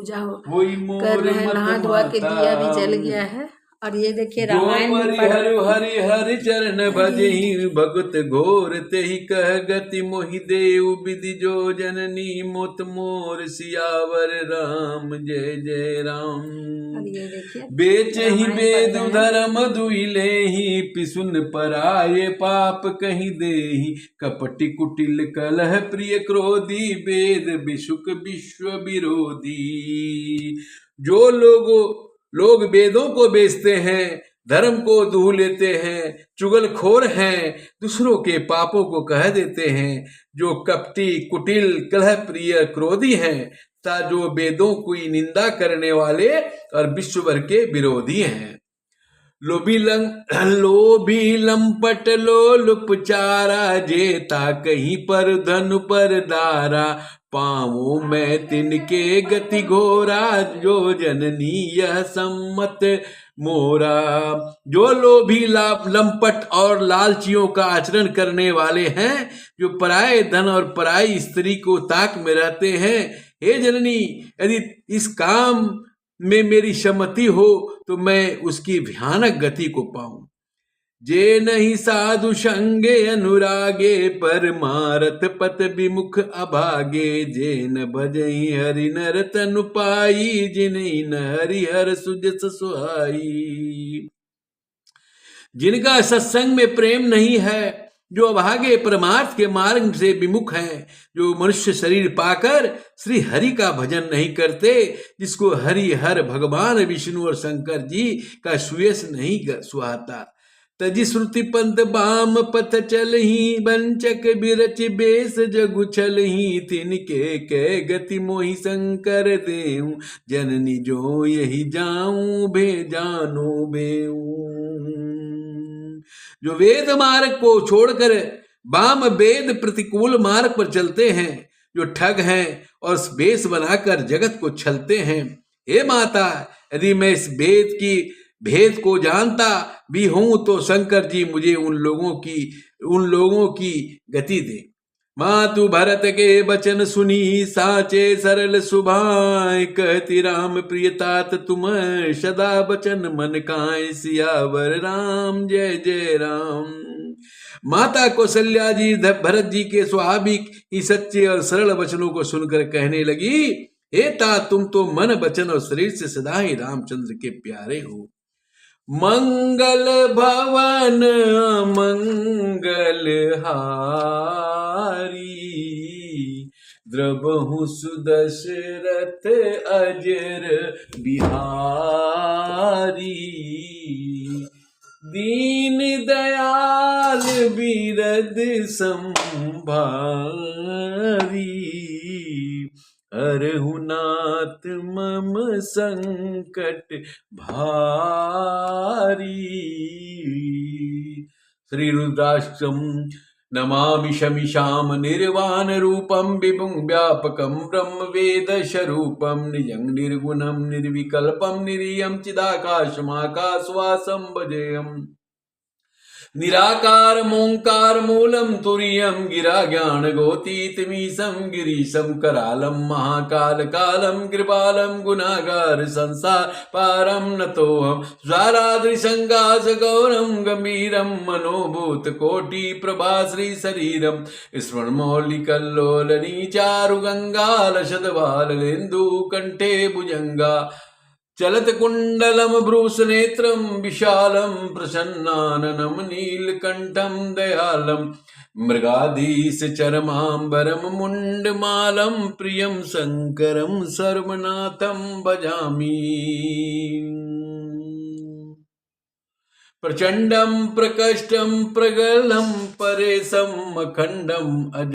पूजा हो वही कर मोर रहे हैं, मत नहा धोआ के माता। दिया भी जल गया है। और ये देखिए जो रामायण भी परि पढ़ हरि हरि हरि चरण भजहि अरे भगत घोर तेहि कह गति मोहि देव विधि जो जननी मोत मोर सियावर राम जय जय राम। और ये देखिए बेचहि रामायण पढ़ वेद रहे हैं। धर्म दुई लेहि पिसुन पराये पाप कहि देहि कपटि कुटिल कलह प्रिय क्रोधी वेद विशुक विश्व विरोधी। जो लोग वेदों को बेचते हैं, धर्म को दूह लेते हैं, चुगलखोर हैं, दूसरों के पापों को कह देते हैं, जो कपटी कुटिल कलह प्रिय क्रोधी हैं, तथा जो वेदों की निंदा करने वाले और विश्व भर के विरोधी हैं। लोभी लंपट लोलुपचारा जेता कहीं पर धनु पर दारा पाऊं मैं तिनके गति घोरा जो जननी यह सम्मत मोरा। जो लोभी लंपट और लालचियों का आचरण करने वाले हैं, जो पराये धन और पराई स्त्री को ताक में रहते हैं, हे जननी यदि इस काम में मेरी सम्मति हो तो मैं उसकी भयानक गति को पाऊं। जे नहीं साधु संगे अनुरागे परमारथ पथ विमुख अभागे जे न भजई हरि नर तनु पाई जिन्हीं न हरि हर सुजस सुहाई। जिनका सत्संग में प्रेम नहीं है, जो अभागे परमार्थ के मार्ग से विमुख हैं, जो मनुष्य शरीर पाकर श्री हरि का भजन नहीं करते, जिसको हरि हर भगवान विष्णु और शंकर जी का सुयश नहीं सुहाता। तजि श्रुति पंथ बाम पथ चलही बंचक बिरच बेस जगु छलही तिनके कै गति मोहि शंकर देहूं जननी जो यही जाऊं भे जानो बेऊं। जो वेद मार्ग को छोड़कर वाम वेद प्रतिकूल मार्ग पर चलते हैं, जो ठग हैं और वेश बनाकर जगत को छलते हैं, हे माता यदि मैं इस वेद की भेद को जानता भी हूं तो शंकर जी मुझे उन लोगों की गति दे। मातु भरत के बचन सुनी साचे सरल सुभाय कहती राम प्रिय तात तुम सदा बचन मन काए सियावर राम जय जय राम। माता कौशल्या जी भरत जी के स्वाभाविक ही सच्चे और सरल वचनों को सुनकर कहने लगी, हे तात तुम तो मन वचन और शरीर से सदा ही रामचंद्र के प्यारे हो। मंगल भवन मंगल हारी द्रवहु सुदशरथ अजर बिहारी। दीन दयाल बिरद संभारी हरहु नाथ मम संकट भारी। श्री रुद्राष्ट्रम नमामि शमिशाम निर्वाण रूपम विभुं व्यापकं ब्रह्म वेद स्वरूपम निजं निर्गुणं निर्विकल्पं निरीयं चिदाकाशमाकाशवासं भजेयम्। निराकार मोंकार मूलम तुरीयम गिरा ज्ञान गोतीतमीशम गिरीशम करालम महाकाल कालम कृपालम गुनागार संसार पारम नतोहम ज्वालादृशंगास गौरम गंभीरम मनोभूत कोटि प्रभाश्री शरीरम स्मरण मौलिकल्लोलनी चारु गंगाल शतबालेन्दु कंठे भुजंगा चलत कुंडलम भ्रूस नेत्रम विशालम प्रसन्नाननम नीलकंठम दयालम मृगाधीश चरमांबरम मुंडमालम प्रियम शंकरम सर्वनाथम भजामि। प्रचंडम प्रकष्टम प्रगलम परेशम अखंडम